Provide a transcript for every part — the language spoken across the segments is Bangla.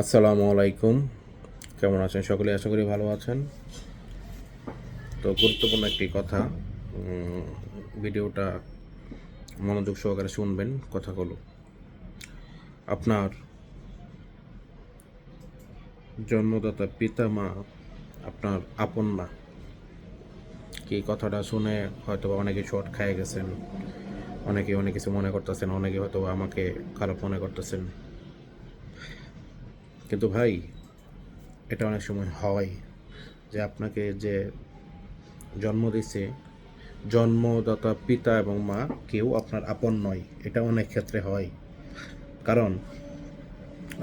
আসসালামু আলাইকুম। কেমন আছেন সকলে? আশা করি ভালো আছেন। তো গুরুত্বপূর্ণ একটি কথা, ভিডিওটা মনোযোগ সহকারে শুনবেন কথাগুলো। আপনার জন্মদাতা পিতা মা আপনার আপন না। কি কথাটা শুনে হয়তো অনেকে শর্ট খেয়ে গেছেন, অনেকে অনেক কিছু মনে করতেছেন, অনেকে হয়তো আমাকে খারাপ মনে করতেছেন। কিন্তু ভাই, এটা অনেক সময় হয় যে আপনাকে যে জন্ম দিছে, জন্মদাতা পিতা এবং মা কেউ আপনার আপন নয়। এটা অনেক ক্ষেত্রে হয়। কারণ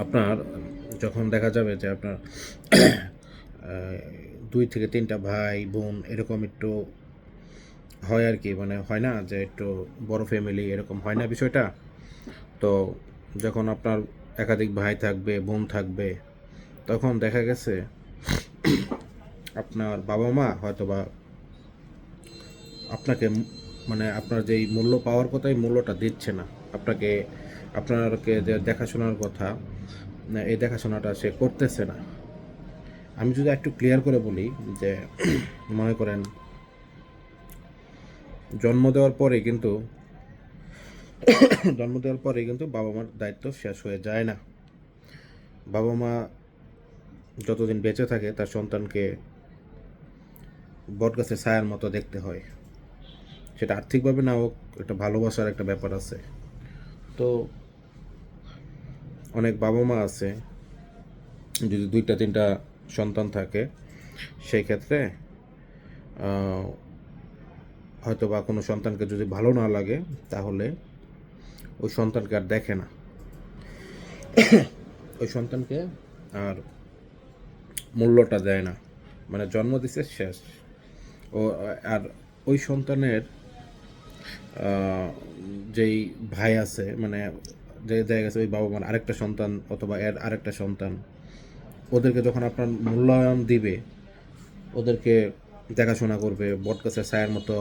আপনার যখন দেখা যাবে যে আপনার আহ, 2 থেকে 3টা ভাই বোন এরকম একটু হয় আর কি, মানে হয় না যে একটু বড় ফ্যামিলি এরকম হয় না বিষয়টা। তো যখন আপনার একাধিক ভাই থাকবে, বোন থাকবে, তখন দেখা গেছে আপনার বাবা মা হয়তোবা আপনাকে মানে আপনার যেই মূল্য পাওয়ার কথাই মূল্যটা দিচ্ছে না আপনাকে। আপনাকে যে দেখাশোনার কথা, এই দেখাশোনাটা সে করতেছে না। আমি যদি একটু ক্লিয়ার করে বলি যে মনে করেন জন্ম দেওয়ার পরে কিন্তু বাবা মার দায়িত্ব শেষ হয়ে যায় না। বাবা মা যতদিন বেঁচে থাকে তার সন্তানকে বটগাছের ছায়ার মতো দেখতে হয়। সেটা আর্থিকভাবে না হোক, একটা ভালোবাসার একটা ব্যাপার আছে। তো অনেক বাবা মা আছে, যদি 2-3টা সন্তান থাকে, সেই ক্ষেত্রে হয়তো বা কোনো সন্তানকে যদি ভালো না লাগে, তাহলে ওই সন্তানকে আর দেখে না, ওই সন্তানকে আর মূল্যটা দেয় না। মানে জন্ম দিছে শেষ। ও আর ওই সন্তানের যেই ভাই আছে, মানে যে দেখা গেছে ওই বাবা মার আরেকটা সন্তান অথবা এর আরেকটা সন্তান, ওদেরকে যখন আপনার মূল্যায়ন দিবে, ওদেরকে দেখাশোনা করবে, বটগাছের ছায়ার মতো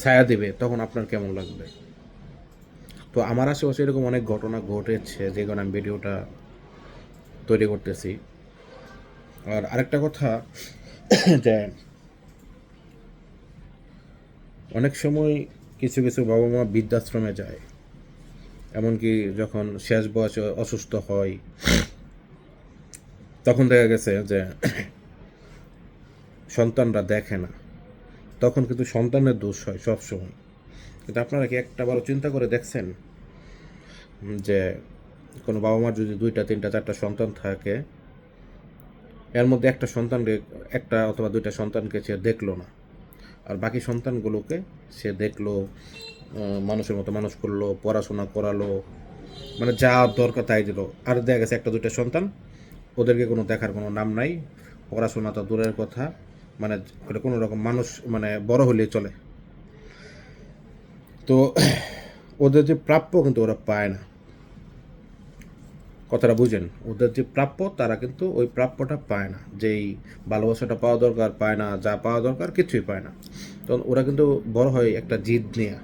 ছায়া দিবে, তখন আপনার কেমন লাগবে? তো আমার আশেপাশে এরকম অনেক ঘটনা ঘটেছে, যে কারণে আমি ভিডিওটা তৈরি করতেছি। আর আরেকটা কথা, যে অনেক সময় কিছু কিছু বাবা মা বৃদ্ধাশ্রমে যায়, এমনকি যখন শেষ বয়সে অসুস্থ হয়, তখন দেখা গেছে যে সন্তানরা দেখে না, তখন কিন্তু সন্তানের দোষ হয় সবসময়। কিন্তু আপনারা কি একটাবারও চিন্তা করে দেখছেন যে কোনো বাবা মার যদি 2-3-4টা সন্তান থাকে, এর মধ্যে একটা সন্তানকে, একটা অথবা 2টা সন্তানকে সে দেখলো না, আর বাকি সন্তানগুলোকে সে দেখলো, মানুষের মতো মানুষ করলো, পড়াশোনা করালো, মানে যা দরকার তাই দিল। আর দেখা গেছে 1-2টা সন্তান, ওদেরকে কোনো দেখার কোনো নাম নাই, পড়াশোনা তো দূরের কথা, মানে কোনো রকম মানুষ মানে বড় হলেই চলে। তো ওদের যে প্রাপ্য কিন্তু ওরা পায় না। কথাটা বুঝেন, ওদের যে প্রাপ্য তারা কিন্তু ওই প্রাপ্যটা পায় না, যেই ভালোবাসাটা পাওয়া দরকার পায় না, যা পাওয়া দরকার কিছুই পায় না। তখন ওরা কিন্তু বড় হয় একটা জিদ নিয়ে,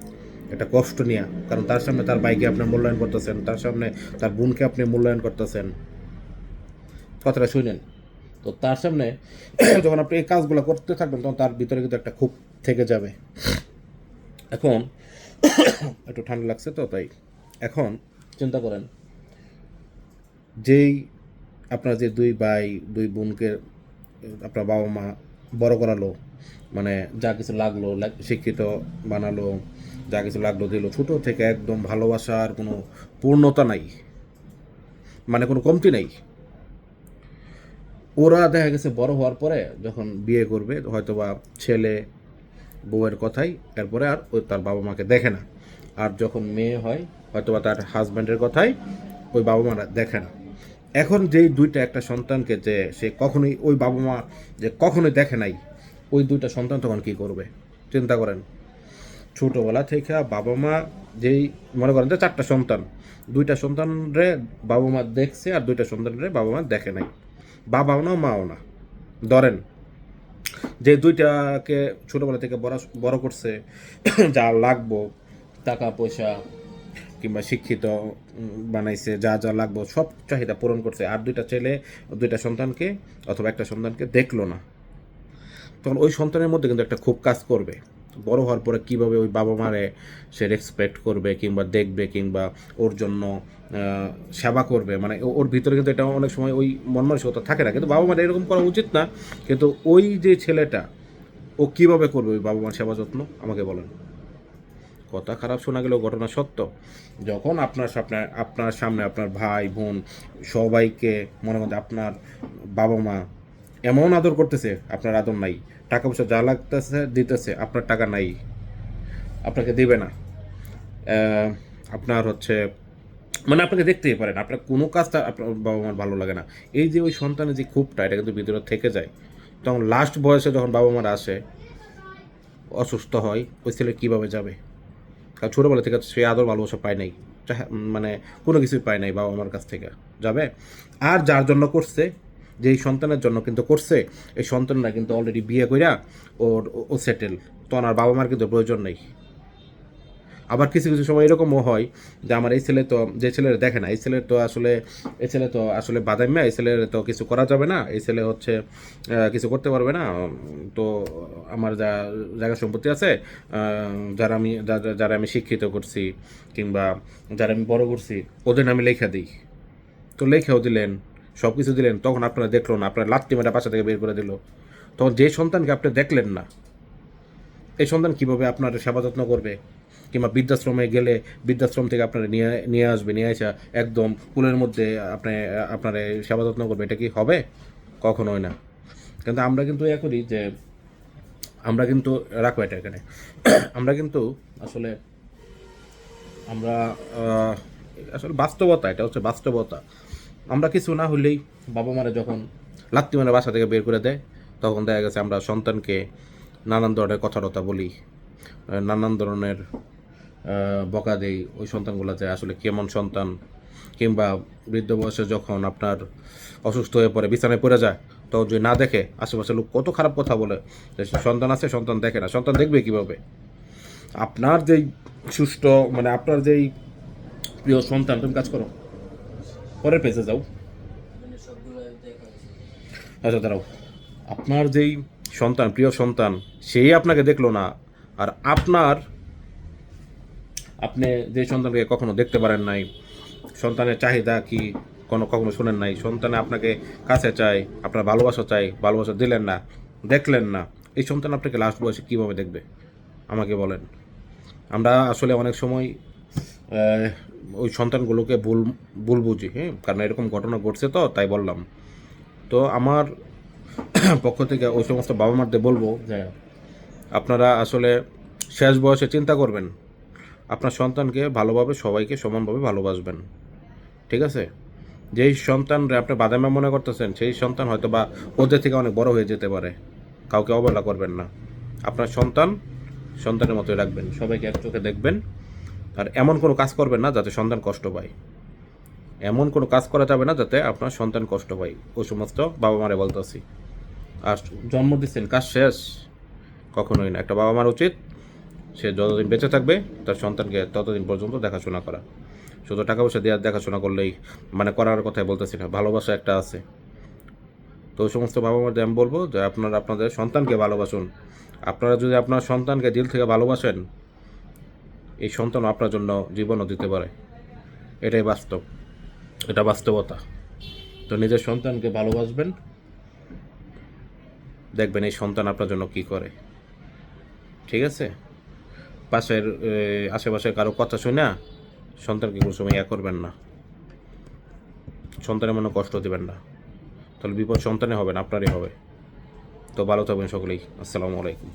একটা কষ্ট নিয়ে। কারণ তার সামনে তার ভাইকে আপনি মূল্যায়ন করতেছেন, তার সামনে তার বোনকে আপনি মূল্যায়ন করতেছেন। কথাটা শুনেন। তো তার সামনে যখন আপনি এই কাজগুলো করতে থাকবেন, তখন তার ভিতরে কিন্তু একটা ক্ষোভ থেকে যাবে। এখন একটু ঠান্ডা লাগছে তো তাই। এখন চিন্তা করেন, যেই আপনার যে 2 ভাই 2 বোনকে আপনার বাবা মা বড় করালো, মানে যা কিছু লাগলো শিক্ষিত বানালো, যা কিছু লাগলো দিল, ছোটো থেকে একদম ভালোবাসার কোনো পূর্ণতা নাই, মানে কোনো কমতি নেই। ওরা দেখা গেছে বড় হওয়ার পরে যখন বিয়ে করবে, হয়তোবা ছেলে বউয়ের কথাই, এরপরে আর ওই তার বাবা মাকে দেখে না। আর যখন মেয়ে হয়, হয়তোবা তার হাজব্যান্ডের কথাই ওই বাবা মারা দেখে না। এখন যেই 2টা একটা সন্তানকে যে সে কখনোই ওই বাবা মা যে কখনোই দেখে নাই, ওই 2টা সন্তান তখন কী করবে চিন্তা করেন। ছোটোবেলা থেকে বাবা মা যেই, মনে করেন যে 4টা সন্তান, 2টা সন্তানরে বাবা মা দেখছে আর 2টা সন্তানরে বাবা মা দেখে নাই, বাবাও না মাও না। ধরেন যে 2টাকে ছোটোবেলা থেকে বড় বড় করছে, যা লাগবো টাকা পয়সা, কিংবা শিক্ষিত বানাইছে, যা যা লাগবে সব চাহিদা পূরণ করছে, আর দুইটা সন্তানকে অথবা একটা সন্তানকে দেখলো না, তখন ওই সন্তানের মধ্যে কিন্তু একটা খুব কাজ করবে। বড় হওয়ার পরে কীভাবে ওই বাবা মারে সে রেসপেক্ট করবে কিংবা দেখবে কিংবা ওর জন্য সেবা করবে, মানে ওর ভিতরে কিন্তু এটা অনেক সময় ওই মন মানসিকতা থাকে না, কিন্তু বাবা মার এরকম করা উচিত না। কিন্তু ওই যে ছেলেটা ও কীভাবে করবে ওই বাবা মার সেবা যত্ন, আমাকে বলেন। কথা খারাপ শোনা গেলেও ঘটনা সত্য। যখন আপনার সামনে আপনার ভাই বোন সবাইকে মনে মধ্যে আপনার বাবা মা এমন আদর করতেছে, আপনার আদর নাই, টাকা পয়সা যা লাগতেছে দিতেছে, আপনার টাকা নাই, আপনাকে দেবে না, আপনার হচ্ছে মানে আপনাকে দেখতেই পারেন, আপনার কোনো কাজটা আপনার বাবা মার ভালো লাগে না, এই যে ওই সন্তানের যে ক্ষোভটা এটা কিন্তু ভিতরে থেকে যায়। তখন লাস্ট বয়সে যখন বাবা মারা আসে অসুস্থ হয়, ওই ছেলে কীভাবে যাবে? কারণ ছোটোবেলা থেকে সে আদর ভালোবাসা পায় নাই, মানে কোনো কিছুই পায় নাই বাবা মার কাছ থেকে, যাবে? আর যার জন্য করছে, যেই সন্তানের জন্য কিন্তু করছে, এই সন্তানরা কিন্তু অলরেডি বিয়ে কইরা ও সেটেল, তখন আর বাবা মার কিন্তু প্রয়োজন নেই। আবার কিছু কিছু সময় এরকমও হয় যে আমার এই ছেলে তো, যে ছেলের দেখে না, এই ছেলে তো আসলে বাদাইম্যা, এই ছেলের তো কিছু করা যাবে না, এই ছেলে হচ্ছে কিছু করতে পারবে না, তো আমার যা জায়গা সম্পত্তি আছে, যারা আমি শিক্ষিত করছি কিংবা যারা আমি বড় করছি ওদের নামে লেখা দিই, তো লেখাও দিলেন, সব কিছু দিলেন, তখন আপনারা দেখলো না, আপনার লাত্তি মেয়েটা বাসা থেকে বের করে দিল, তখন যে সন্তানকে আপনি দেখলেন না, এই সন্তান কীভাবে আপনার সেবা যত্ন করবে? কিংবা বৃদ্ধাশ্রমে গেলে বৃদ্ধাশ্রম থেকে আপনারা নিয়ে আসবে, নিয়ে আসা একদম কুলের মধ্যে আপনার সেবা যত্ন করবে, এটা কি হবে? কখনোই না। কিন্তু আমরা কিন্তু করি যে আমরা কিন্তু রাখবো এটা এখানে আমরা কিন্তু আসলে আমরা আসলে বাস্তবতা, এটা হচ্ছে বাস্তবতা। আমরা কিছু না হলেই বাবা মারা যখন লাত্তি মানে বাসা থেকে বের করে দেয়, তখন দেখা গেছে আমরা সন্তানকে নানান ধরনের কথাবার্তা বলি, নানান ধরনের বকা দেই ওই সন্তানগুলো, যে আসলে কেমন সন্তান। কিংবা বৃদ্ধ বয়সে যখন আপনার অসুস্থ হয়ে পড়ে বিছানায় পড়ে যায়, তখন যদি না দেখে, আশেপাশে লোক কত খারাপ কথা বলে যে সন্তান আছে, সন্তান দেখে না, সন্তান দেখবে কীভাবে? আপনার যেই সুস্থ, মানে আপনার যেই প্রিয় সন্তান, তুমি কাজ করো, পরের পেজে যাও, আচ্ছা দাঁড়াও, আপনার যেই সন্তান, প্রিয় সন্তান, সেই আপনাকে দেখলো না, আর আপনি যে সন্তানকে কখনো দেখতে পারেন নাই, সন্তানের চাহিদা কি কখনো শোনেন নাই, সন্তানে আপনাকে কাছে চাই, আপনার ভালোবাসা চাই, ভালোবাসা দিলেন না, দেখলেন না, এই সন্তান আপনাকে লাস্ট বয়সে কীভাবে দেখবে আমাকে বলেন। আমরা আসলে অনেক সময় ওই সন্তানগুলোকে ভুল বুঝি, হ্যাঁ, কারণ এরকম ঘটনা ঘটছে, তো তাই বললাম। তো আমার পক্ষ থেকে ওই সমস্ত বাবা মাদের বলবো যে আপনারা আসলে শেষ বয়সে চিন্তা করবেন, আপনার সন্তানকে ভালোভাবে, সবাইকে সমানভাবে ভালোবাসবেন, ঠিক আছে? যেই সন্তানরা আপনি বাদামা মনে করতেছেন, সেই সন্তান হয়তো বা ওদের থেকে অনেক বড় হয়ে যেতে পারে, কাউকে অবহেলা করবেন না, আপনার সন্তানের মতোই রাখবেন, সবাইকে এক চোখে দেখবেন, আর এমন কোনো কাজ করবেন না যাতে সন্তান কষ্ট পায়, এমন কোনো কাজ করা যাবে না যাতে আপনার সন্তান কষ্ট পায়, ওই সমস্ত বাবা মারে বলতেছি। আর জন্ম দিচ্ছেন, কাজ শেষ? কখনোই না। একটা বাবা মার উচিত সে যতদিন বেঁচে থাকবে তার সন্তানকে ততদিন পর্যন্ত দেখাশোনা করা। শুধু টাকা পয়সা দেওয়ার দেখাশোনা করলেই, মানে করার কথাই বলতেছি না, ভালোবাসা একটা আছে। তো ওই সমস্ত বাবা মাদের আমি বলবো যে আপনারা আপনাদের সন্তানকে ভালোবাসুন। আপনারা যদি আপনার সন্তানকে দিল থেকে ভালোবাসেন, এই সন্তান আপনার জন্য জীবনও দিতে পারে, এটাই বাস্তব, এটা বাস্তবতা। তো নিজের সন্তানকে ভালোবাসবেন, দেখবেন এই সন্তান আপনার জন্য কী করে, ঠিক আছে? আশেপাশে কারো কথা শুনে সন্তানকে কোনো সময় করবেন না, সন্তানের মনে কষ্ট দেবেন না, তাহলে বিপদ সন্তানে হবে না, আপনারই হবে। তো ভালো থাকবেন সকলেই। আসসালামু আলাইকুম।